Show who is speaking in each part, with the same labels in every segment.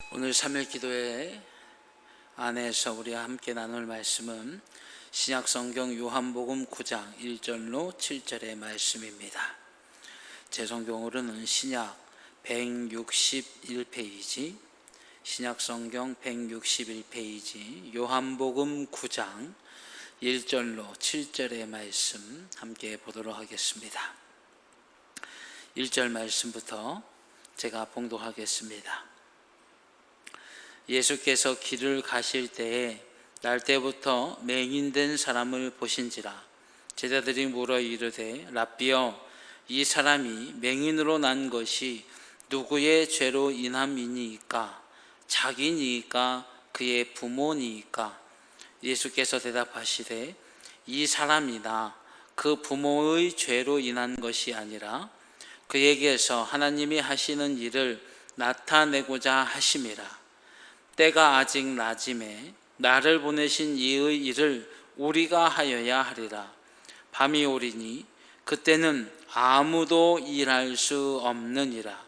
Speaker 1: 오늘 3일 기도회 안에서 우리가 함께 나눌 말씀은 신약성경 요한복음 9장 1절로 7절의 말씀입니다. 제 성경으로는 신약 161페이지, 신약성경 161페이지 요한복음 9장 1절로 7절의 말씀 함께 보도록 하겠습니다. 1절 말씀부터 제가 봉독하겠습니다. 예수께서 길을 가실 때에 날 때부터 맹인된 사람을 보신지라. 제자들이 물어 이르되 랍비여, 이 사람이 맹인으로 난 것이 누구의 죄로 인함이니이까? 자기니이까 그의 부모니이까? 예수께서 대답하시되 이 사람이나 그 부모의 죄로 인한 것이 아니라 그에게서 하나님이 하시는 일을 나타내고자 하심이라. 때가 아직 낮음에 나를 보내신 이의 일을 우리가 하여야 하리라. 밤이 오리니 그때는 아무도 일할 수 없느니라.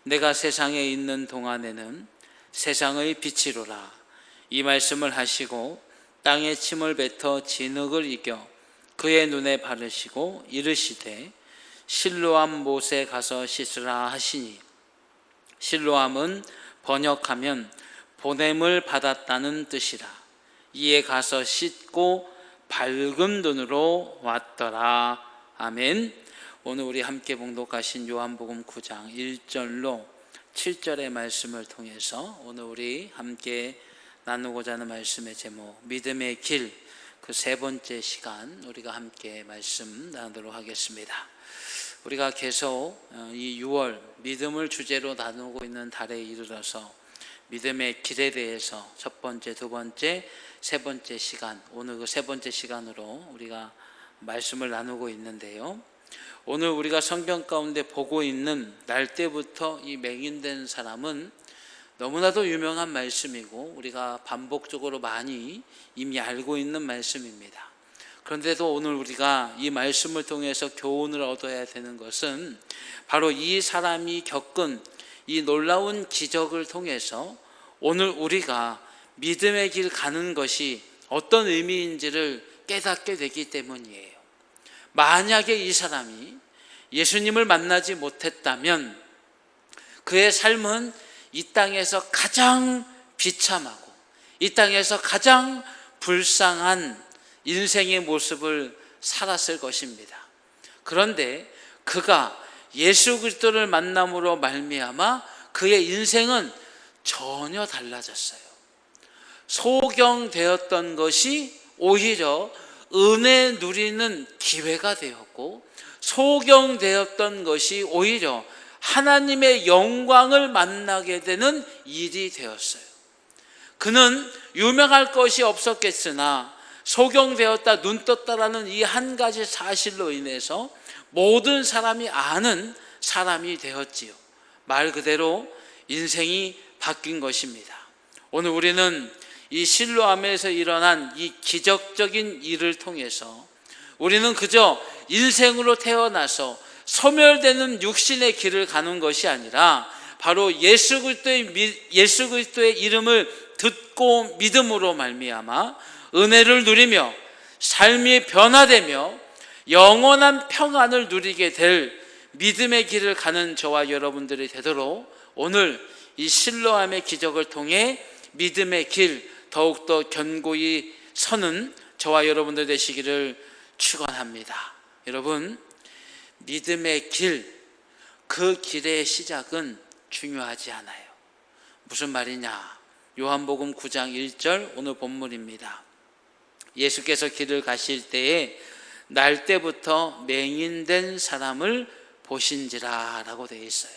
Speaker 1: 내가 세상에 있는 동안에는 세상의 빛이로라. 이 말씀을 하시고 땅에 침을 뱉어 진흙을 이겨 그의 눈에 바르시고 이르시되 실로암 못에 가서 씻으라 하시니, 실로암은 번역하면 보냄을 받았다는 뜻이라. 이에 가서 씻고 밝은 눈으로 왔더라. 아멘. 오늘 우리 함께 봉독하신 요한복음 9장 1절로 7절의 말씀을 통해서 오늘 우리 함께 나누고자 하는 말씀의 제목, 믿음의 길, 그 세 번째 시간 우리가 함께 말씀 나누도록 하겠습니다. 우리가 계속 이 6월 믿음을 주제로 나누고 있는 달에 이르러서 믿음의 길에 대해서 첫 번째, 두 번째, 세 번째 시간, 오늘 그 세 번째 시간으로 우리가 말씀을 나누고 있는데요. 오늘 우리가 성경 가운데 보고 있는 날 때부터 이 맹인된 사람은 너무나도 유명한 말씀이고 우리가 반복적으로 많이 이미 알고 있는 말씀입니다. 그런데도 오늘 우리가 이 말씀을 통해서 교훈을 얻어야 되는 것은 바로 이 사람이 겪은 이 놀라운 기적을 통해서 오늘 우리가 믿음의 길 가는 것이 어떤 의미인지를 깨닫게 되기 때문이에요. 만약에 이 사람이 예수님을 만나지 못했다면 그의 삶은 이 땅에서 가장 비참하고 이 땅에서 가장 불쌍한 인생의 모습을 살았을 것입니다. 그런데 그가 예수 그리스도를 만남으로 말미암아 그의 인생은 전혀 달라졌어요. 소경되었던 것이 오히려 은혜 누리는 기회가 되었고, 소경되었던 것이 오히려 하나님의 영광을 만나게 되는 일이 되었어요. 그는 유명할 것이 없었겠으나 소경되었다, 눈 떴다라는 이 한 가지 사실로 인해서 모든 사람이 아는 사람이 되었지요. 말 그대로 인생이 바뀐 것입니다. 오늘 우리는 이 실로암에서 일어난 이 기적적인 일을 통해서 우리는 그저 인생으로 태어나서 소멸되는 육신의 길을 가는 것이 아니라 바로 예수 그리스도의 이름을 듣고 믿음으로 말미암아 은혜를 누리며 삶이 변화되며 영원한 평안을 누리게 될 믿음의 길을 가는 저와 여러분들이 되도록 오늘 이 실로암의 기적을 통해 믿음의 길 더욱더 견고히 서는 저와 여러분들 되시기를 축원합니다. 여러분, 믿음의 길, 그 길의 시작은 중요하지 않아요. 무슨 말이냐? 요한복음 9장 1절 오늘 본문입니다. 예수께서 길을 가실 때에 날 때부터 맹인된 사람을 보신지라 라고 되어 있어요.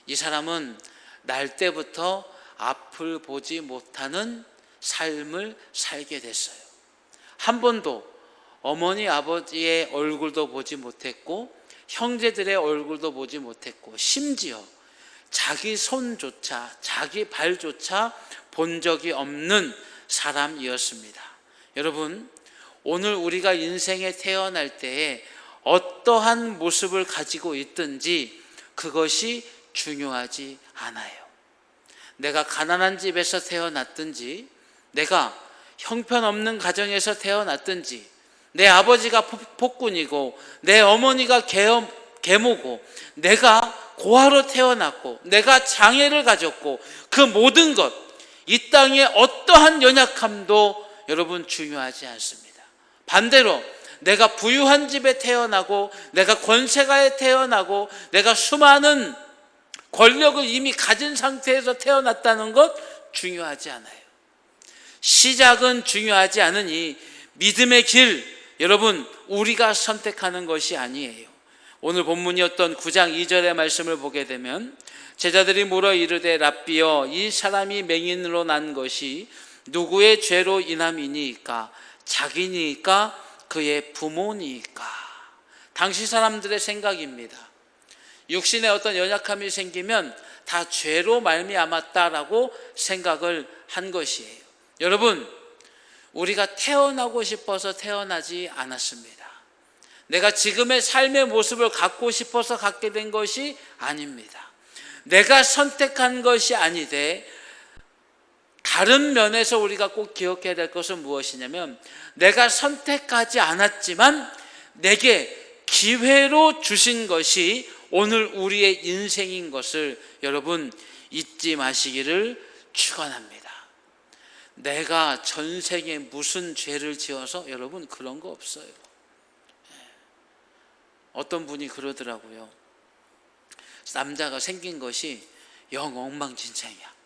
Speaker 1: 이 사람은 날 때부터 앞을 보지 못하는 삶을 살게 됐어요. 한 번도 어머니 아버지의 얼굴도 보지 못했고 형제들의 얼굴도 보지 못했고 심지어 자기 손조차 자기 발조차 본 적이 없는 사람이었습니다. 여러분, 오늘 우리가 인생에 태어날 때에 어떠한 모습을 가지고 있든지 그것이 중요하지 않아요. 내가 가난한 집에서 태어났든지, 내가 형편없는 가정에서 태어났든지, 내 아버지가 폭군이고 내 어머니가 계모고 내가 고아로 태어났고 내가 장애를 가졌고 그 모든 것, 이 땅의 어떠한 연약함도 여러분 중요하지 않습니다. 반대로 내가 부유한 집에 태어나고 내가 권세가에 태어나고 내가 수많은 권력을 이미 가진 상태에서 태어났다는 것 중요하지 않아요. 시작은 중요하지 않으니 믿음의 길, 여러분 우리가 선택하는 것이 아니에요. 오늘 본문이었던 9장 2절의 말씀을 보게 되면 제자들이 물어 이르되 랍비여 이 사람이 맹인으로 난 것이 누구의 죄로 인함이니이까? 자기니까 그의 부모니까? 당시 사람들의 생각입니다. 육신에 어떤 연약함이 생기면 다 죄로 말미암았다라고 생각을 한 것이에요. 여러분, 우리가 태어나고 싶어서 태어나지 않았습니다. 내가 지금의 삶의 모습을 갖고 싶어서 갖게 된 것이 아닙니다. 내가 선택한 것이 아니되 다른 면에서 우리가 꼭 기억해야 될 것은 무엇이냐면, 내가 선택하지 않았지만 내게 기회로 주신 것이 오늘 우리의 인생인 것을 여러분 잊지 마시기를 축원합니다. 내가 전생에 무슨 죄를 지어서, 여러분 그런 거 없어요. 어떤 분이 그러더라고요. 남자가 생긴 것이 영 엉망진창이야.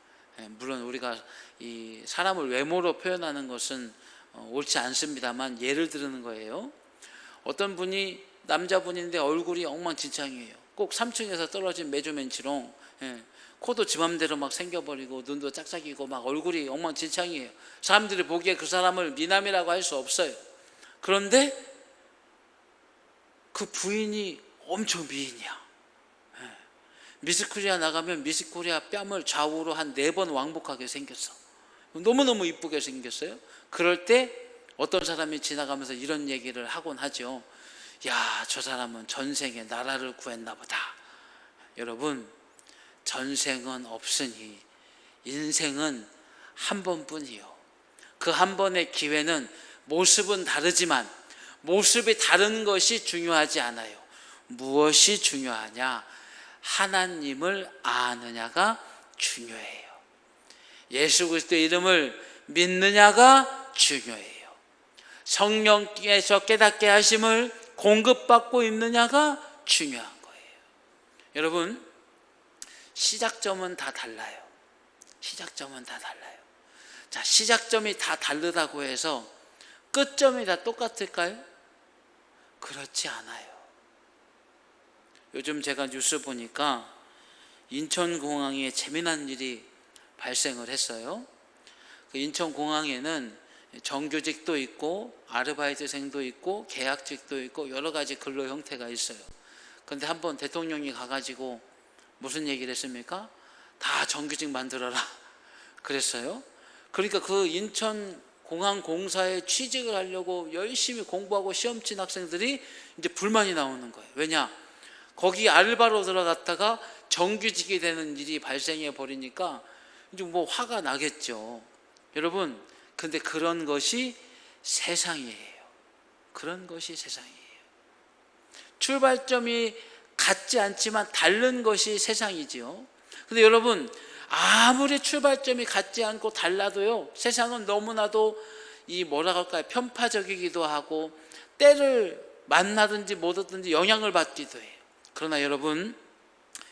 Speaker 1: 물론 우리가 이 사람을 외모로 표현하는 것은 옳지 않습니다만 예를 드는 거예요. 어떤 분이 남자분인데 얼굴이 엉망진창이에요. 꼭 3층에서 떨어진 메조맨치롱, 코도 지 맘대로 막 생겨버리고 눈도 짝짝이고 막 얼굴이 엉망진창이에요. 사람들이 보기에 그 사람을 미남이라고 할 수 없어요. 그런데 그 부인이 엄청 미인이야. 미스코리아 나가면 미스코리아 뺨을 좌우로 한 4번 왕복하게 생겼어. 너무너무 이쁘게 생겼어요. 그럴 때 어떤 사람이 지나가면서 이런 얘기를 하곤 하죠. 야, 저 사람은 전생에 나라를 구했나 보다. 여러분, 전생은 없으니 인생은 한 번뿐이요. 그 한 번의 기회는 모습은 다르지만 모습이 다른 것이 중요하지 않아요. 무엇이 중요하냐? 하나님을 아느냐가 중요해요. 예수 그리스도의 이름을 믿느냐가 중요해요. 성령께서 깨닫게 하심을 공급받고 있느냐가 중요한 거예요. 여러분, 시작점은 다 달라요. 시작점은 다 달라요. 자, 시작점이 다 다르다고 해서 끝점이 다 똑같을까요? 그렇지 않아요. 요즘 제가 뉴스 보니까 인천공항에 재미난 일이 발생을 했어요. 그 인천공항에는 정규직도 있고 아르바이트생도 있고 계약직도 있고 여러 가지 근로 형태가 있어요. 그런데 한번 대통령이 가가지고 무슨 얘기를 했습니까? 다 정규직 만들어라 그랬어요. 그러니까 그 인천공항공사에 취직을 하려고 열심히 공부하고 시험 친 학생들이 이제 불만이 나오는 거예요. 왜냐? 거기 알바로 들어갔다가 정규직이 되는 일이 발생해 버리니까 이제 뭐 화가 나겠죠. 여러분, 근데 그런 것이 세상이에요. 그런 것이 세상이에요. 출발점이 같지 않지만 다른 것이 세상이지요. 근데 여러분, 아무리 출발점이 같지 않고 달라도요, 세상은 너무나도 뭐라 할까요? 편파적이기도 하고 때를 만나든지 못 얻든지 영향을 받기도 해요. 그러나 여러분,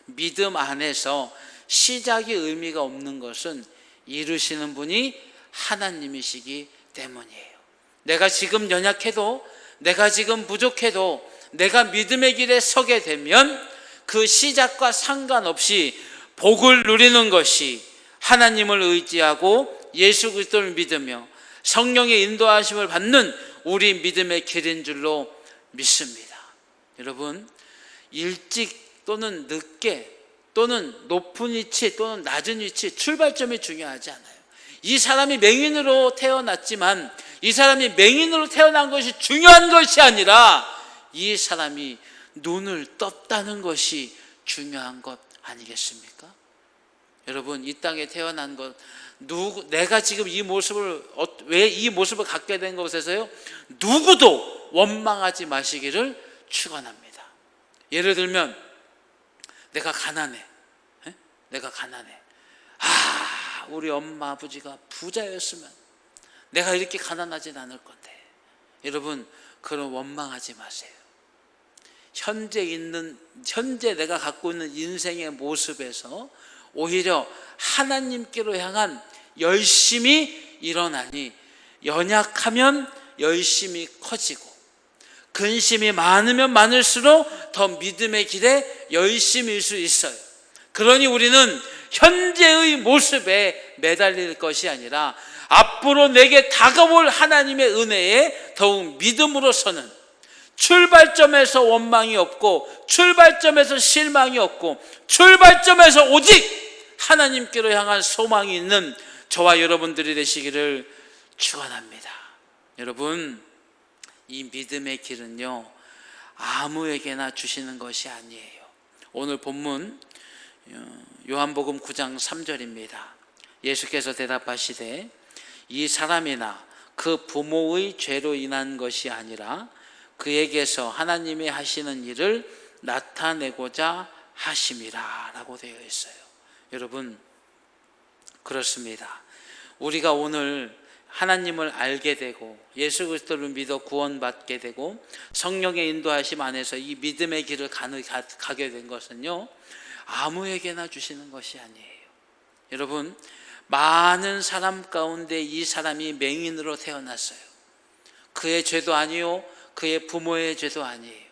Speaker 1: 믿음 안에서 시작이 의미가 없는 것은 이루시는 분이 하나님이시기 때문이에요. 내가 지금 연약해도, 내가 지금 부족해도 내가 믿음의 길에 서게 되면 그 시작과 상관없이 복을 누리는 것이 하나님을 의지하고 예수 그리스도를 믿으며 성령의 인도하심을 받는 우리 믿음의 길인 줄로 믿습니다. 여러분, 일찍 또는 늦게 또는 높은 위치 또는 낮은 위치, 출발점이 중요하지 않아요. 이 사람이 맹인으로 태어났지만 이 사람이 맹인으로 태어난 것이 중요한 것이 아니라 이 사람이 눈을 떴다는 것이 중요한 것 아니겠습니까? 여러분, 이 땅에 태어난 것, 내가 지금 이 모습을, 왜 이 모습을 갖게 된 것에서요, 누구도 원망하지 마시기를 축원합니다. 예를 들면 내가 가난해. 내가 가난해. 우리 엄마 아버지가 부자였으면 내가 이렇게 가난하진 않을 건데. 여러분, 그런 원망하지 마세요. 현재 내가 갖고 있는 인생의 모습에서 오히려 하나님께로 향한 열심이 일어나니, 연약하면 열심이 커지고 근심이 많으면 많을수록 더 믿음의 길에 열심일 수 있어요. 그러니 우리는 현재의 모습에 매달릴 것이 아니라 앞으로 내게 다가올 하나님의 은혜에 더욱 믿음으로 서는, 출발점에서 원망이 없고 출발점에서 실망이 없고 출발점에서 오직 하나님께로 향한 소망이 있는 저와 여러분들이 되시기를 축원합니다. 여러분, 이 믿음의 길은요, 아무에게나 주시는 것이 아니에요. 오늘 본문 요한복음 9장 3절입니다. 예수께서 대답하시되 이 사람이나 그 부모의 죄로 인한 것이 아니라 그에게서 하나님이 하시는 일을 나타내고자 하심이라 라고 되어 있어요. 여러분, 그렇습니다. 우리가 오늘 하나님을 알게 되고 예수 그리스도를 믿어 구원받게 되고 성령의 인도하심 안에서 이 믿음의 길을 가게 된 것은요, 아무에게나 주시는 것이 아니에요. 여러분, 많은 사람 가운데 이 사람이 맹인으로 태어났어요. 그의 죄도 아니요, 그의 부모의 죄도 아니에요.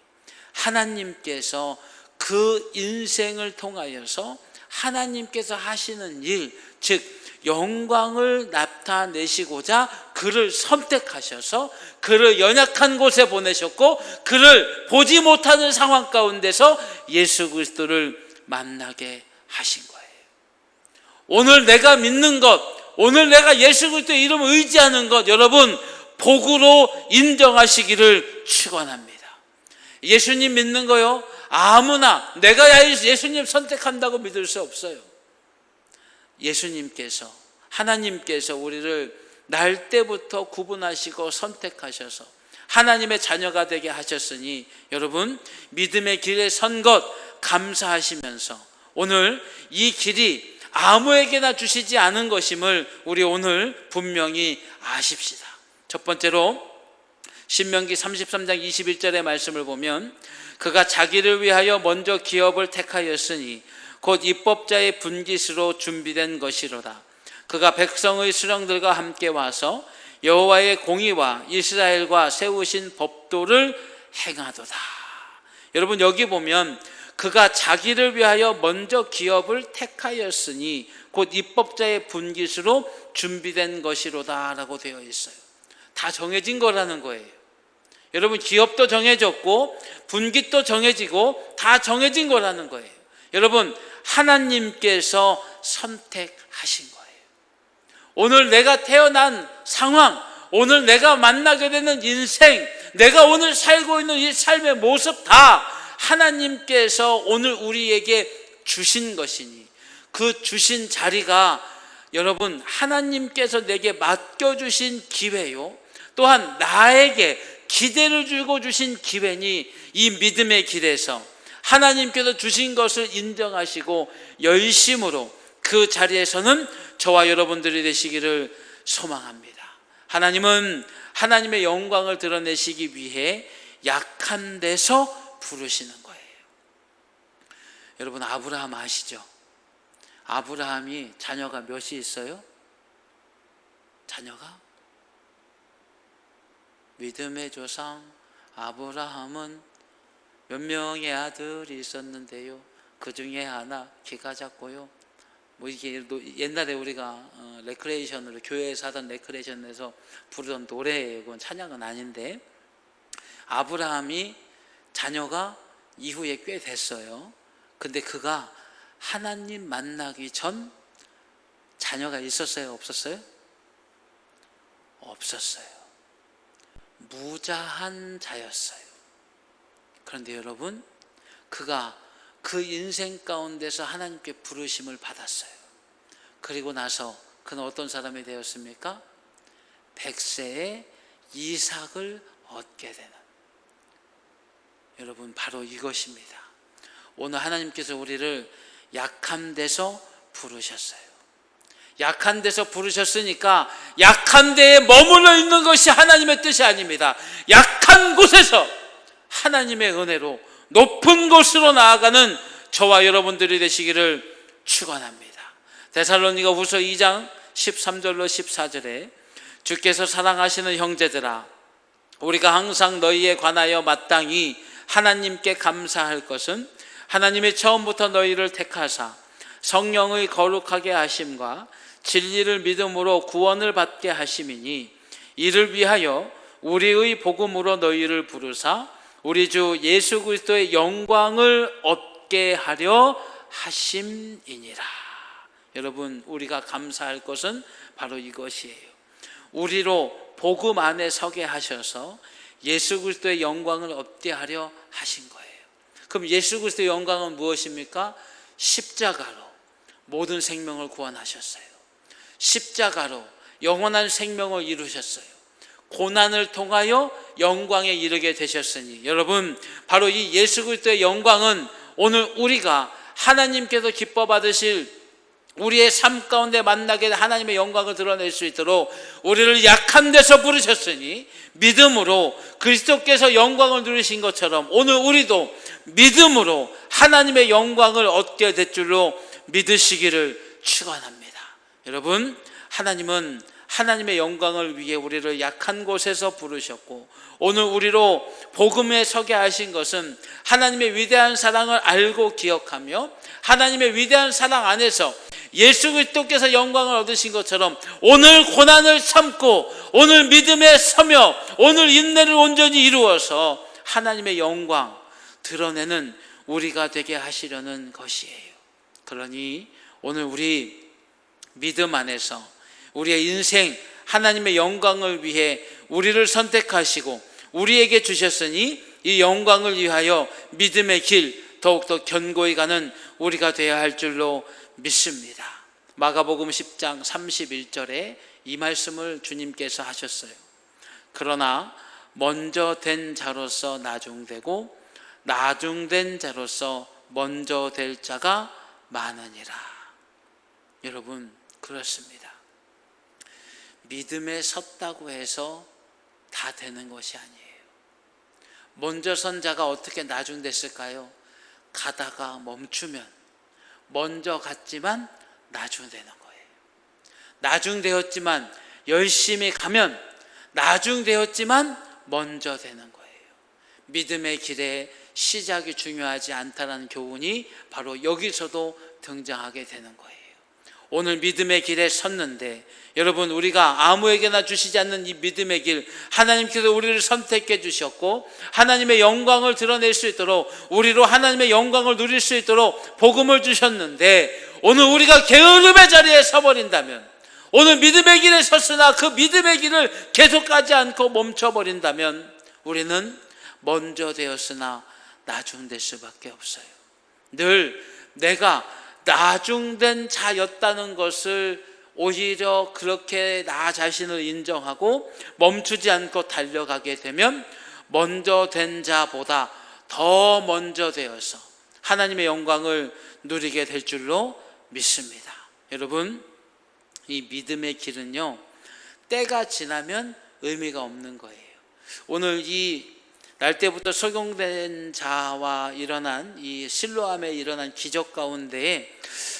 Speaker 1: 하나님께서 그 인생을 통하여서 하나님께서 하시는 일, 즉 영광을 나타내시고자 그를 선택하셔서 그를 연약한 곳에 보내셨고 그를 보지 못하는 상황 가운데서 예수 그리스도를 만나게 하신 거예요. 오늘 내가 믿는 것, 오늘 내가 예수 그리스도의 이름을 의지하는 것, 여러분 복으로 인정하시기를 축원합니다. 예수님 믿는 거요, 아무나 내가 예수님 선택한다고 믿을 수 없어요. 예수님께서, 하나님께서 우리를 날 때부터 구분하시고 선택하셔서 하나님의 자녀가 되게 하셨으니 여러분, 믿음의 길에 선 것 감사하시면서 오늘 이 길이 아무에게나 주시지 않은 것임을 우리 오늘 분명히 아십시다. 첫 번째로 신명기 33장 21절의 말씀을 보면 그가 자기를 위하여 먼저 기업을 택하였으니 곧 입법자의 분깃으로 준비된 것이로다. 그가 백성의 수령들과 함께 와서 여호와의 공의와 이스라엘과 세우신 법도를 행하도다. 여러분, 여기 보면 그가 자기를 위하여 먼저 기업을 택하였으니 곧 입법자의 분깃으로 준비된 것이로다 라고 되어 있어요. 다 정해진 거라는 거예요. 여러분, 기업도 정해졌고 분깃도 정해지고 다 정해진 거라는 거예요. 여러분, 하나님께서 선택하신 거예요. 오늘 내가 태어난 상황, 오늘 내가 만나게 되는 인생, 내가 오늘 살고 있는 이 삶의 모습 다 하나님께서 오늘 우리에게 주신 것이니 그 주신 자리가 여러분 하나님께서 내게 맡겨주신 기회요, 또한 나에게 기대를 주고 주신 기회니 이 믿음의 길에서 하나님께서 주신 것을 인정하시고 열심으로 그 자리에서는 저와 여러분들이 되시기를 소망합니다. 하나님은 하나님의 영광을 드러내시기 위해 약한 데서 부르시는 거예요. 여러분, 아브라함 아시죠? 아브라함이 자녀가 몇이 있어요? 자녀가? 믿음의 조상 아브라함은 몇 명의 아들이 있었는데요, 그 중에 하나 키가 작고요, 뭐 이게 옛날에 우리가 레크레이션으로 교회에서 하던 레크레이션에서 부르던 노래예요. 그건 찬양은 아닌데, 아브라함이 자녀가 이후에 꽤 됐어요. 근데 그가 하나님 만나기 전 자녀가 있었어요? 없었어요? 없었어요. 무자한 자였어요. 그런데 여러분, 그가 그 인생 가운데서 하나님께 부르심을 받았어요. 그리고 나서 그는 어떤 사람이 되었습니까? 100세에 이삭을 얻게 되는, 여러분 바로 이것입니다. 오늘 하나님께서 우리를 약한 데서 부르셨어요. 약한 데서 부르셨으니까 약한 데에 머물러 있는 것이 하나님의 뜻이 아닙니다. 약한 곳에서 하나님의 은혜로 높은 곳으로 나아가는 저와 여러분들이 되시기를 축원합니다. 데살로니가 후서 2장 13절로 14절에 주께서 사랑하시는 형제들아, 우리가 항상 너희에 관하여 마땅히 하나님께 감사할 것은 하나님이 처음부터 너희를 택하사 성령의 거룩하게 하심과 진리를 믿음으로 구원을 받게 하심이니, 이를 위하여 우리의 복음으로 너희를 부르사 우리 주 예수 그리스도의 영광을 얻게 하려 하심이니라. 여러분, 우리가 감사할 것은 바로 이것이에요. 우리로 복음 안에 서게 하셔서 예수 그리스도의 영광을 얻게 하려 하신 거예요. 그럼 예수 그리스도의 영광은 무엇입니까? 십자가로 모든 생명을 구원하셨어요. 십자가로 영원한 생명을 이루셨어요. 고난을 통하여 영광에 이르게 되셨으니, 여러분 바로 이 예수 그리스도의 영광은 오늘 우리가 하나님께서 기뻐 받으실 우리의 삶 가운데 만나게 하나님의 영광을 드러낼 수 있도록 우리를 약한 데서 부르셨으니, 믿음으로 그리스도께서 영광을 누리신 것처럼 오늘 우리도 믿음으로 하나님의 영광을 얻게 될 줄로 믿으시기를 축원합니다. 여러분, 하나님은 하나님의 영광을 위해 우리를 약한 곳에서 부르셨고, 오늘 우리로 복음에 서게 하신 것은 하나님의 위대한 사랑을 알고 기억하며 하나님의 위대한 사랑 안에서 예수 그리스도께서 영광을 얻으신 것처럼 오늘 고난을 참고 오늘 믿음에 서며 오늘 인내를 온전히 이루어서 하나님의 영광 드러내는 우리가 되게 하시려는 것이에요. 그러니 오늘 우리 믿음 안에서 우리의 인생 하나님의 영광을 위해 우리를 선택하시고 우리에게 주셨으니, 이 영광을 위하여 믿음의 길 더욱더 견고히 가는 우리가 되어야 할 줄로 믿습니다. 마가복음 10장 31절에 이 말씀을 주님께서 하셨어요. 그러나 먼저 된 자로서 나중되고 나중된 자로서 먼저 될 자가 많으니라. 여러분, 그렇습니다. 믿음에 섰다고 해서 다 되는 것이 아니에요. 먼저 선 자가 어떻게 나중됐을까요? 가다가 멈추면 먼저 갔지만 나중되는 거예요. 나중되었지만 열심히 가면 나중되었지만 먼저 되는 거예요. 믿음의 길에 시작이 중요하지 않다는 교훈이 바로 여기서도 등장하게 되는 거예요. 오늘 믿음의 길에 섰는데, 여러분 우리가 아무에게나 주시지 않는 이 믿음의 길, 하나님께서 우리를 선택해 주셨고 하나님의 영광을 드러낼 수 있도록, 우리로 하나님의 영광을 누릴 수 있도록 복음을 주셨는데, 오늘 우리가 게으름의 자리에 서버린다면, 오늘 믿음의 길에 섰으나 그 믿음의 길을 계속 가지 않고 멈춰버린다면 우리는 먼저 되었으나 나중될 수밖에 없어요. 늘 내가 나중된 자였다는 것을 오히려 그렇게 나 자신을 인정하고 멈추지 않고 달려가게 되면 먼저 된 자보다 더 먼저 되어서 하나님의 영광을 누리게 될 줄로 믿습니다. 여러분, 이 믿음의 길은요, 때가 지나면 의미가 없는 거예요. 오늘 이 날 때부터 소경된 자와 일어난 이 실로암에 일어난 기적 가운데에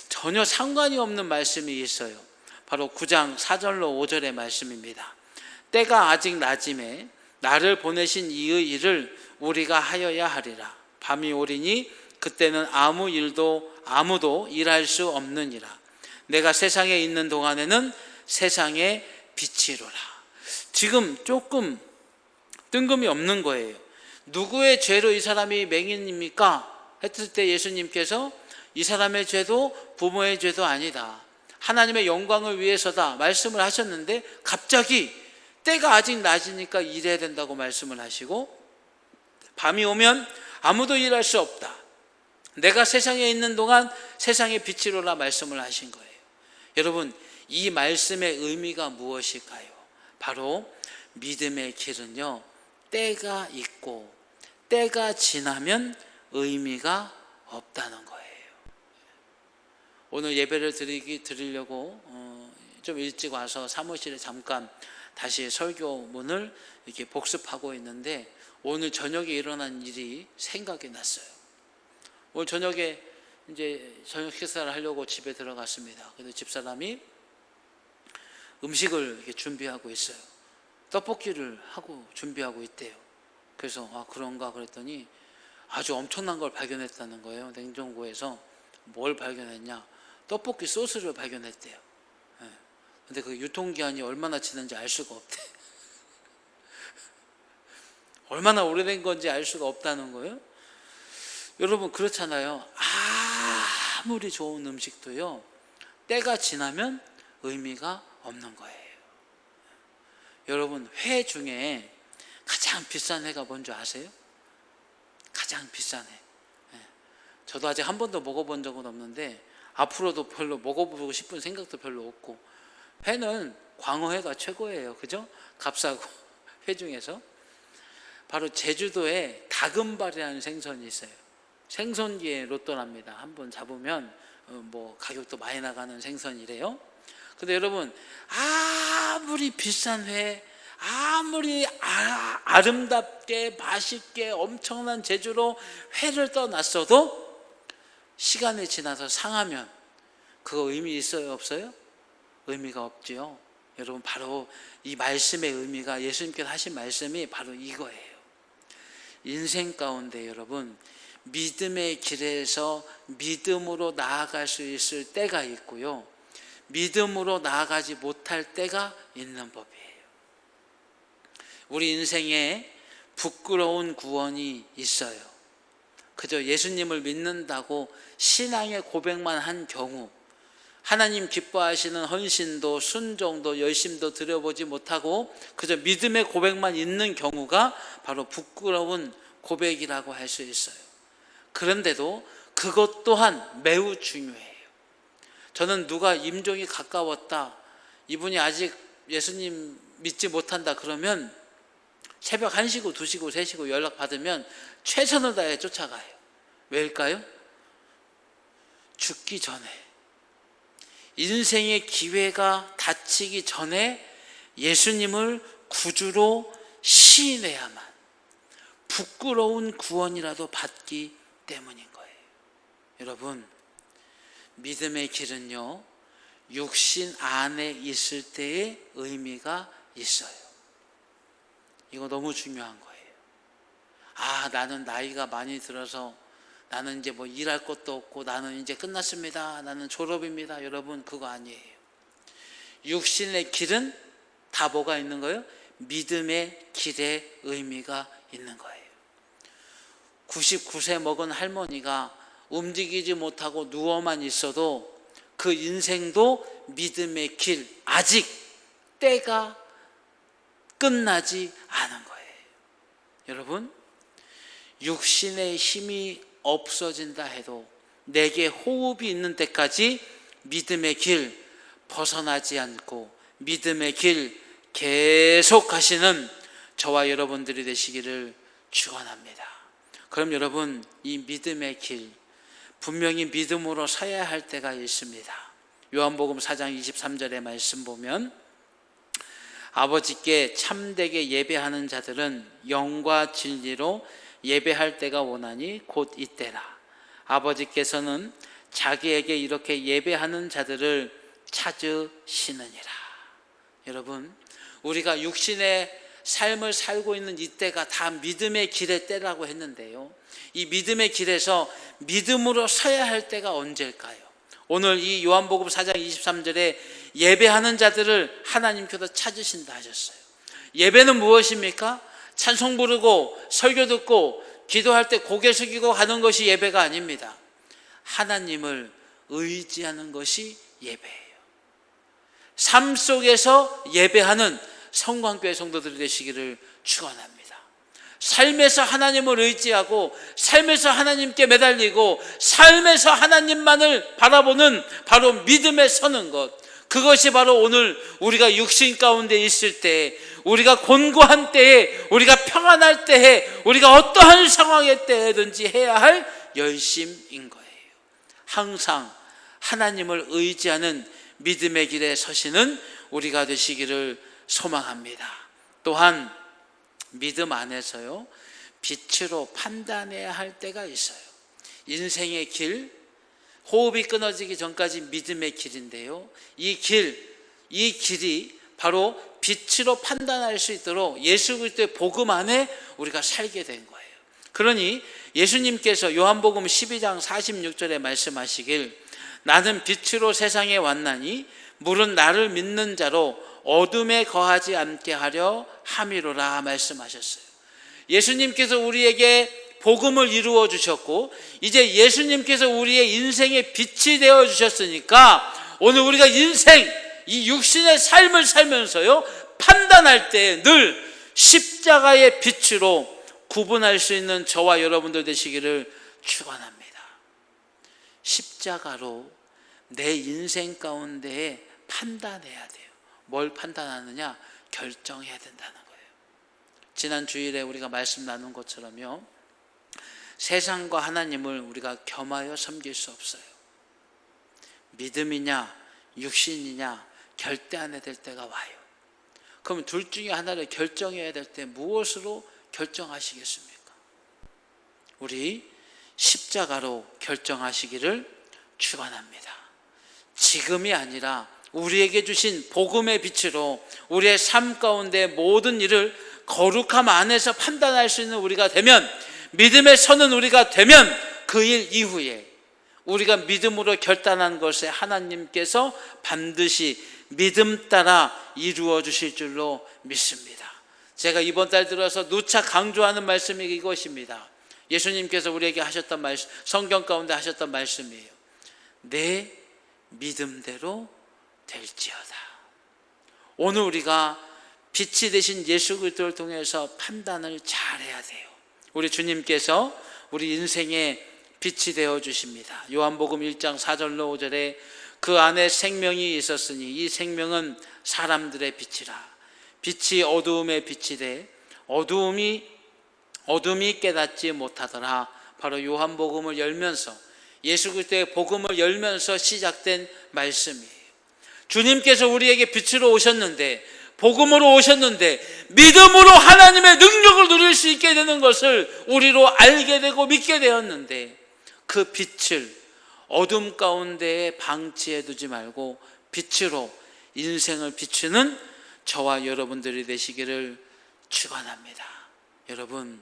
Speaker 1: 전혀 상관이 없는 말씀이 있어요. 바로 9장 4절로 5절의 말씀입니다. 때가 아직 낮음에 나를 보내신 이의 일을 우리가 하여야 하리라. 밤이 오리니 그때는 아무도 일할 수 없느니라. 내가 세상에 있는 동안에는 세상의 빛이로라. 지금 조금 뜬금이 없는 거예요. 누구의 죄로 이 사람이 맹인입니까? 했을 때 예수님께서 이 사람의 죄도 부모의 죄도 아니다, 하나님의 영광을 위해서다 말씀을 하셨는데, 갑자기 때가 아직 낮으니까 일해야 된다고 말씀을 하시고, 밤이 오면 아무도 일할 수 없다, 내가 세상에 있는 동안 세상의 빛이로라 말씀을 하신 거예요. 여러분, 이 말씀의 의미가 무엇일까요? 바로 믿음의 길은요, 때가 있고 때가 지나면 의미가 없다는 거예요. 오늘 예배를 드리려고 좀 일찍 와서 사무실에 잠깐 다시 설교문을 이렇게 복습하고 있는데, 오늘 저녁에 일어난 일이 생각이 났어요. 오늘 저녁에 이제 저녁 식사를 하려고 집에 들어갔습니다. 그래서 집사람이 음식을 이렇게 준비하고 있어요. 떡볶이를 하고 준비하고 있대요. 그래서 그런가 그랬더니 아주 엄청난 걸 발견했다는 거예요. 냉장고에서 뭘 발견했냐? 떡볶이 소스를 발견했대요. 근데 그 유통기한이 얼마나 지난지 알 수가 없대. 얼마나 오래된 건지 알 수가 없다는 거예요. 여러분, 그렇잖아요. 아무리 좋은 음식도요, 때가 지나면 의미가 없는 거예요. 여러분, 회 중에 가장 비싼 회가 뭔지 아세요? 가장 비싼 회. 저도 아직 한 번도 먹어본 적은 없는데 앞으로도 별로 먹어보고 싶은 생각도 별로 없고, 회는 광어회가 최고예요. 그죠? 값싸고. 회 중에서 바로 제주도에 다금발이라는 생선이 있어요. 생선기에 로또랍니다. 한번 잡으면 뭐 가격도 많이 나가는 생선이래요. 근데 여러분, 아무리 비싼 회, 아무리 아름답게 맛있게 엄청난 재주로 회를 떠났어도 시간이 지나서 상하면 그거 의미 있어요, 없어요? 의미가 없지요. 여러분, 바로 이 말씀의 의미가, 예수님께서 하신 말씀이 바로 이거예요. 인생 가운데 여러분, 믿음의 길에서 믿음으로 나아갈 수 있을 때가 있고요, 믿음으로 나아가지 못할 때가 있는 법이에요. 우리 인생에 부끄러운 구원이 있어요. 그저 예수님을 믿는다고 신앙의 고백만 한 경우, 하나님 기뻐하시는 헌신도 순종도 열심도 드려보지 못하고 그저 믿음의 고백만 있는 경우가 바로 부끄러운 고백이라고 할 수 있어요. 그런데도 그것 또한 매우 중요해요. 저는 누가 임종이 가까웠다, 이분이 아직 예수님 믿지 못한다 그러면 새벽 1시고 2시고 3시고 연락받으면 최선을 다해 쫓아가요. 왜일까요? 죽기 전에, 인생의 기회가 닥치기 전에 예수님을 구주로 시인해야만 부끄러운 구원이라도 받기 때문인 거예요. 여러분, 믿음의 길은요, 육신 안에 있을 때의 의미가 있어요. 이거 너무 중요한 거예요. 나는 나이가 많이 들어서 나는 이제 뭐 일할 것도 없고 나는 이제 끝났습니다, 나는 졸업입니다. 여러분, 그거 아니에요. 육신의 길은 다 뭐가 있는 거예요? 믿음의 길의 의미가 있는 거예요. 99세 먹은 할머니가 움직이지 못하고 누워만 있어도 그 인생도 믿음의 길, 아직 때가 끝나지 않은 거예요. 여러분, 육신의 힘이 없어진다 해도 내게 호흡이 있는 때까지 믿음의 길 벗어나지 않고 믿음의 길 계속 가시는 저와 여러분들이 되시기를 축원합니다. 그럼 여러분, 이 믿음의 길, 분명히 믿음으로 서야 할 때가 있습니다. 요한복음 4장 23절의 말씀 보면, 아버지께 참되게 예배하는 자들은 영과 진리로 예배할 때가 오나니 곧 이때라. 아버지께서는 자기에게 이렇게 예배하는 자들을 찾으시느니라. 여러분, 우리가 육신의 삶을 살고 있는 이때가 다 믿음의 길의 때라고 했는데요, 이 믿음의 길에서 믿음으로 서야 할 때가 언제일까요? 오늘 이 요한복음 4장 23절에 예배하는 자들을 하나님께서 찾으신다 하셨어요. 예배는 무엇입니까? 찬송 부르고 설교 듣고 기도할 때 고개 숙이고 가는 것이 예배가 아닙니다. 하나님을 의지하는 것이 예배예요. 삶 속에서 예배하는 성광교회 성도들이 되시기를 축원합니다. 삶에서 하나님을 의지하고 삶에서 하나님께 매달리고 삶에서 하나님만을 바라보는 바로 믿음에 서는 것, 그것이 바로 오늘 우리가 육신 가운데 있을 때, 우리가 곤고한 때에, 우리가 평안할 때에, 우리가 어떠한 상황의 때든지 해야 할 열심인 거예요. 항상 하나님을 의지하는 믿음의 길에 서시는 우리가 되시기를 소망합니다. 또한 믿음 안에서요, 빛으로 판단해야 할 때가 있어요. 인생의 길, 호흡이 끊어지기 전까지 믿음의 길인데요, 이 길이 바로 빛으로 판단할 수 있도록 예수 그리스도의 복음 안에 우리가 살게 된 거예요. 그러니 예수님께서 요한복음 12장 46절에 말씀하시길, 나는 빛으로 세상에 왔나니 물은 나를 믿는 자로 어둠에 거하지 않게 하려 함이로라 말씀하셨어요. 예수님께서 우리에게 복음을 이루어 주셨고, 이제 예수님께서 우리의 인생의 빛이 되어 주셨으니까 오늘 우리가 인생, 이 육신의 삶을 살면서요, 판단할 때 늘 십자가의 빛으로 구분할 수 있는 저와 여러분들 되시기를 축원합니다. 십자가로 내 인생 가운데 판단해야 돼요. 뭘 판단하느냐? 결정해야 된다는 거예요. 지난 주일에 우리가 말씀 나눈 것처럼요, 세상과 하나님을 우리가 겸하여 섬길 수 없어요. 믿음이냐 육신이냐 결대해야 될 때가 와요. 그럼 둘 중에 하나를 결정해야 될 때 무엇으로 결정하시겠습니까? 우리 십자가로 결정하시기를 축원합니다. 지금이 아니라 우리에게 주신 복음의 빛으로 우리의 삶 가운데 모든 일을 거룩함 안에서 판단할 수 있는 우리가 되면, 믿음에 서는 우리가 되면, 그 일 이후에 우리가 믿음으로 결단한 것에 하나님께서 반드시 믿음 따라 이루어 주실 줄로 믿습니다. 제가 이번 달 들어서 누차 강조하는 말씀이 이것입니다. 예수님께서 우리에게 하셨던 말씀, 성경 가운데 하셨던 말씀이에요. 내 믿음대로 될지어다. 오늘 우리가 빛이 되신 예수 그리스도를 통해서 판단을 잘해야 돼요. 우리 주님께서 우리 인생의 빛이 되어 주십니다. 요한복음 1장 4절로 5절에 그 안에 생명이 있었으니 이 생명은 사람들의 빛이라. 빛이 어두움의 빛이 돼 어두움이 깨닫지 못하더라. 바로 요한복음을 열면서, 예수 그리스도의 복음을 열면서 시작된 말씀이에요. 주님께서 우리에게 빛으로 오셨는데, 복음으로 오셨는데, 믿음으로 하나님의 능력을 누릴 수 있게 되는 것을 우리로 알게 되고 믿게 되었는데, 그 빛을 어둠 가운데에 방치해 두지 말고 빛으로 인생을 비추는 저와 여러분들이 되시기를 축원합니다. 여러분,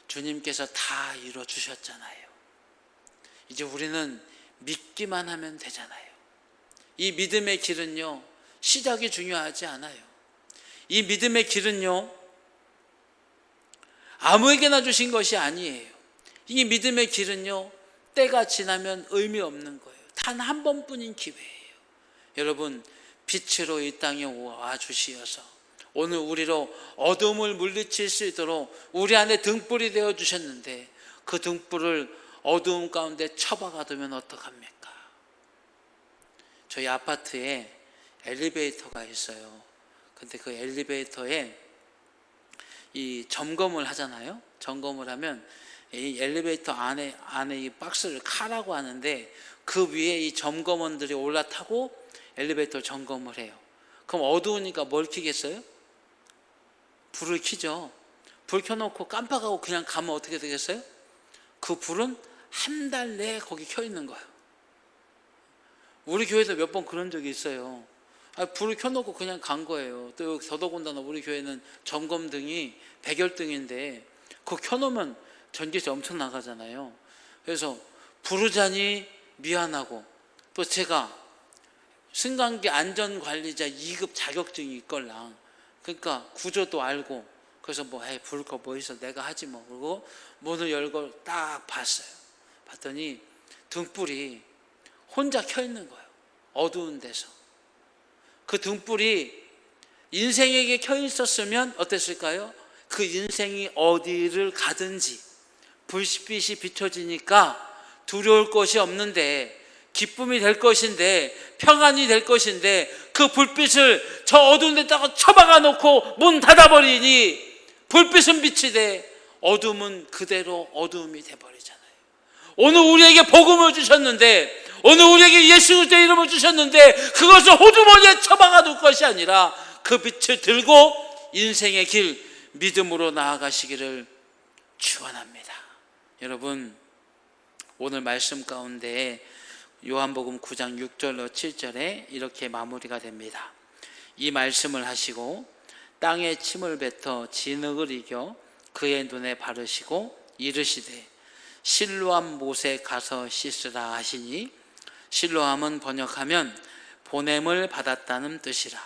Speaker 1: 주님께서 다 이루어 주셨잖아요. 이제 우리는 믿기만 하면 되잖아요. 이 믿음의 길은요, 시작이 중요하지 않아요. 이 믿음의 길은요, 아무에게나 주신 것이 아니에요. 이 믿음의 길은요, 때가 지나면 의미 없는 거예요. 단 한 번뿐인 기회예요. 여러분, 빛으로 이 땅에 와 주시어서 오늘 우리로 어둠을 물리칠 수 있도록 우리 안에 등불이 되어 주셨는데, 그 등불을 어두움 가운데 처박아 두면 어떡합니까? 저희 아파트에 엘리베이터가 있어요. 근데 그 엘리베이터에 이 점검을 하잖아요. 점검을 하면 이 엘리베이터 안에 이 박스를 카라고 하는데, 그 위에 이 점검원들이 올라타고 엘리베이터 점검을 해요. 그럼 어두우니까 뭘 켜겠어요? 불을 켜죠. 불 켜놓고 깜빡하고 그냥 가면 어떻게 되겠어요? 그 불은 한 달 내에 거기 켜 있는 거예요. 우리 교회에서 몇 번 그런 적이 있어요. 불을 켜놓고 그냥 간 거예요. 또 더더군다나 우리 교회는 점검등이 백열등인데 그거 켜놓으면 전기세 엄청 나가잖아요. 그래서 부르자니 미안하고, 또 제가 승강기 안전관리자 2급 자격증이 있걸랑, 그러니까 구조도 알고, 그래서 부를 거 뭐 있어, 내가 하지 뭐. 그리고 문을 열고 딱 봤어요. 봤더니 등불이 혼자 켜 있는 거예요. 어두운 데서. 그 등불이 인생에게 켜 있었으면 어땠을까요? 그 인생이 어디를 가든지 불빛이 비춰지니까 두려울 것이 없는데, 기쁨이 될 것인데, 평안이 될 것인데 그 불빛을 저 어두운 데다가 처박아 놓고 문 닫아버리니 불빛은 빛이 돼 어둠은 그대로 어둠이 돼버리잖아요. 오늘 우리에게 복음을 주셨는데, 오늘 우리에게 예수 그리스도의 이름을 주셨는데 그것을 호주머니에 처박아 둘 것이 아니라 그 빛을 들고 인생의 길 믿음으로 나아가시기를 축원합니다. 여러분, 오늘 말씀 가운데 요한복음 9장 6절로 7절에 이렇게 마무리가 됩니다. 이 말씀을 하시고 땅에 침을 뱉어 진흙을 이겨 그의 눈에 바르시고 이르시되 실로암 못에 가서 씻으라 하시니, 실로암은 번역하면 보냄을 받았다는 뜻이라.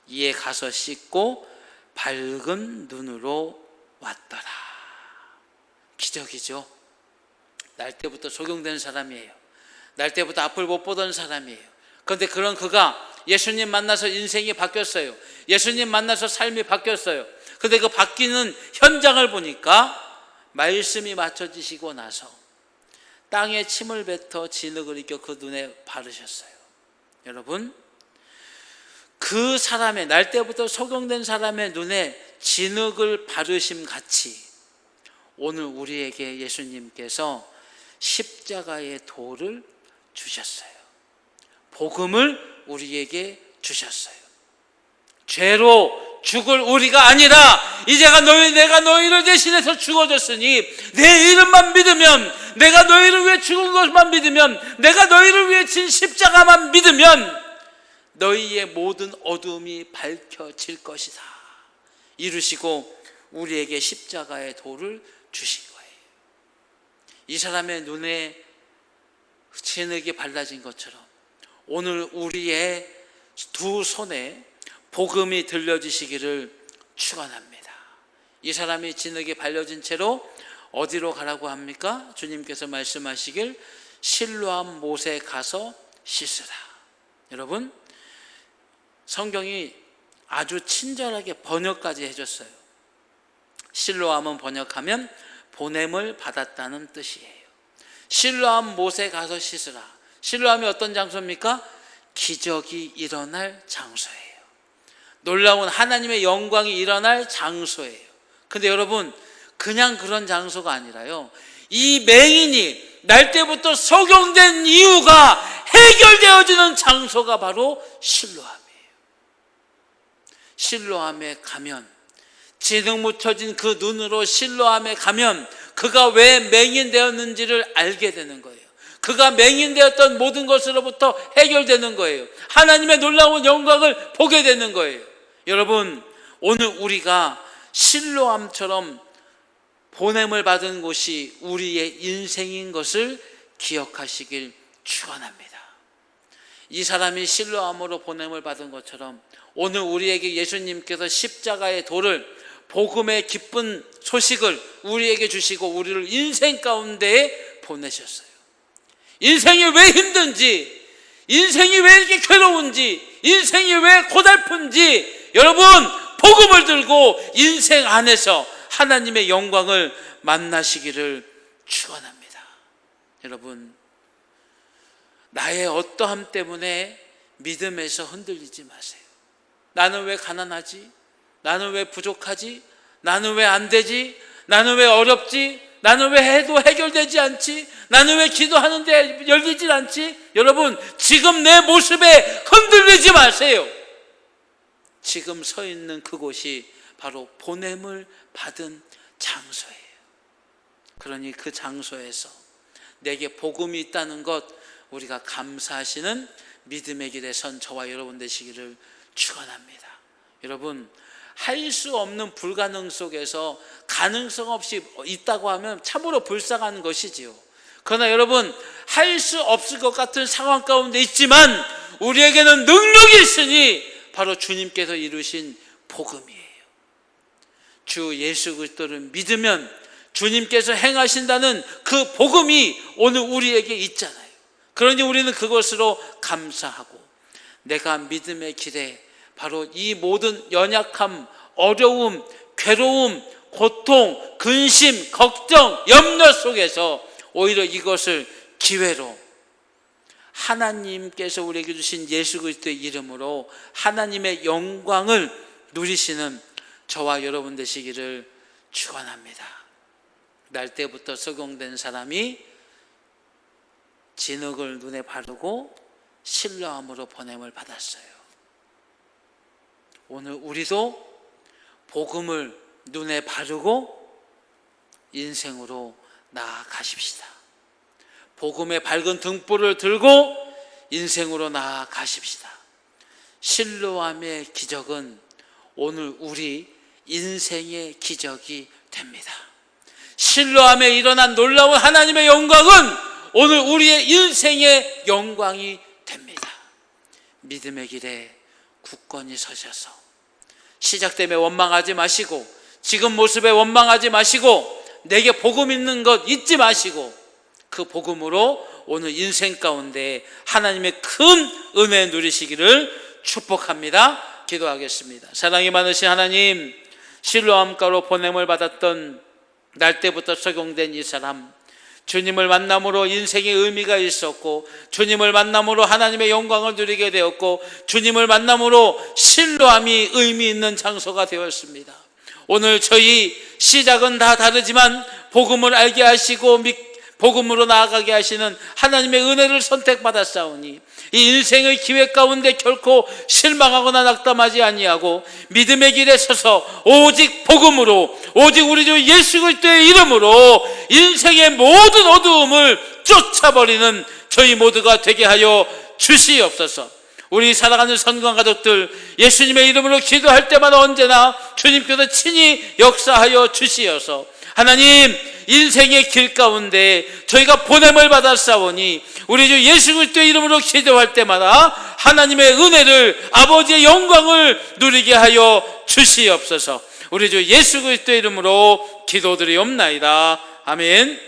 Speaker 1: 이에 가서 씻고 밝은 눈으로 왔더라. 기적이죠. 날 때부터 적용된 사람이에요. 날 때부터 앞을 못 보던 사람이에요. 그런데 그런 그가 예수님 만나서 인생이 바뀌었어요. 예수님 만나서 삶이 바뀌었어요. 그런데 그 바뀌는 현장을 보니까 말씀이 맞춰지시고 나서 땅에 침을 뱉어 진흙을 이겨 그 눈에 바르셨어요. 여러분, 그 사람의, 날 때부터 소경된 사람의 눈에 진흙을 바르심 같이 오늘 우리에게 예수님께서 십자가의 도를 주셨어요. 복음을 우리에게 주셨어요. 죄로 죽을 우리가 아니라 이제가 내가 너희를 대신해서 죽어졌으니 내 이름만 믿으면, 내가 너희를 위해 죽은 것만 믿으면, 내가 너희를 위해 진 십자가만 믿으면 너희의 모든 어둠이 밝혀질 것이다 이루시고 우리에게 십자가의 도를 주신 거예요. 이 사람의 눈에 진흙이 발라진 것처럼 오늘 우리의 두 손에 복음이 들려지시기를 축원합니다. 이 사람이 진흙에 발려진 채로 어디로 가라고 합니까? 주님께서 말씀하시길 실로암 못에 가서 씻으라. 여러분, 성경이 아주 친절하게 번역까지 해줬어요. 실로암은 번역하면 보냄을 받았다는 뜻이에요. 실로암 못에 가서 씻으라. 실로암이 어떤 장소입니까? 기적이 일어날 장소예요. 놀라운 하나님의 영광이 일어날 장소예요. 근데 여러분, 그냥 그런 장소가 아니라요, 이 맹인이 날 때부터 소경된 이유가 해결되어지는 장소가 바로 실로암이에요. 실로암에 가면, 진흙 묻혀진 그 눈으로 실로암에 가면 그가 왜 맹인되었는지를 알게 되는 거예요. 그가 맹인되었던 모든 것으로부터 해결되는 거예요. 하나님의 놀라운 영광을 보게 되는 거예요. 여러분, 오늘 우리가 실로암처럼 보냄을 받은 곳이 우리의 인생인 것을 기억하시길 축원합니다. 이 사람이 실로암으로 보냄을 받은 것처럼 오늘 우리에게 예수님께서 십자가의 도를, 복음의 기쁜 소식을 우리에게 주시고 우리를 인생 가운데에 보내셨어요. 인생이 왜 힘든지, 인생이 왜 이렇게 괴로운지, 인생이 왜 고달픈지 여러분, 복음을 들고 인생 안에서 하나님의 영광을 만나시기를 축원합니다. 여러분, 나의 어떠함 때문에 믿음에서 흔들리지 마세요. 나는 왜 가난하지? 나는 왜 부족하지? 나는 왜 안 되지? 나는 왜 어렵지? 나는 왜 해도 해결되지 않지? 나는 왜 기도하는데 열리질 않지? 여러분, 지금 내 모습에 흔들리지 마세요. 지금 서 있는 그곳이 바로 보냄을 받은 장소예요. 그러니 그 장소에서 내게 복음이 있다는 것 우리가 감사하시는 믿음의 길에 선 저와 여러분 되시기를 축원합니다. 여러분, 할 수 없는 불가능 속에서 가능성 없이 있다고 하면 참으로 불쌍한 것이지요. 그러나 여러분, 할 수 없을 것 같은 상황 가운데 있지만 우리에게는 능력이 있으니 바로 주님께서 이루신 복음이에요. 주 예수 그리스도를 믿으면 주님께서 행하신다는 그 복음이 오늘 우리에게 있잖아요. 그러니 우리는 그것으로 감사하고, 내가 믿음의 길에 바로 이 모든 연약함, 어려움, 괴로움, 고통, 근심, 걱정, 염려 속에서 오히려 이것을 기회로 하나님께서 우리에게 주신 예수 그리스도의 이름으로 하나님의 영광을 누리시는 저와 여러분 되시기를 축원합니다. 날 때부터 적용된 사람이 진흙을 눈에 바르고 신뢰함으로 보냄을 받았어요. 오늘 우리도 복음을 눈에 바르고 인생으로 나아가십시다. 복음의 밝은 등불을 들고 인생으로 나아가십시다. 실로암의 기적은 오늘 우리 인생의 기적이 됩니다. 실로암에 일어난 놀라운 하나님의 영광은 오늘 우리의 인생의 영광이 됩니다. 믿음의 길에 굳건히 서셔서 시작됨에 원망하지 마시고, 지금 모습에 원망하지 마시고, 내게 복음 있는 것 잊지 마시고, 그 복음으로 오늘 인생 가운데 하나님의 큰 은혜 누리시기를 축복합니다. 기도하겠습니다. 사랑이 많으신 하나님, 실로암가로 보냄을 받았던 날 때부터 적용된 이 사람, 주님을 만남으로 인생의 의미가 있었고, 주님을 만남으로 하나님의 영광을 누리게 되었고, 주님을 만남으로 실로암이 의미 있는 장소가 되었습니다. 오늘 저희 시작은 다 다르지만 복음을 알게 하시고 복음으로 나아가게 하시는 하나님의 은혜를 선택받았사오니 이 인생의 기회 가운데 결코 실망하거나 낙담하지 아니하고 믿음의 길에 서서 오직 복음으로, 오직 우리 주 예수 그리스도의 이름으로 인생의 모든 어두움을 쫓아버리는 저희 모두가 되게 하여 주시옵소서. 우리 사랑하는 선관 가족들, 예수님의 이름으로 기도할 때마다 언제나 주님께서 친히 역사하여 주시어서 하나님, 인생의 길 가운데 저희가 보냄을 받았사오니 우리 주 예수 그리스도의 이름으로 기도할 때마다 하나님의 은혜를, 아버지의 영광을 누리게 하여 주시옵소서. 우리 주 예수 그리스도의 이름으로 기도드리옵나이다. 아멘.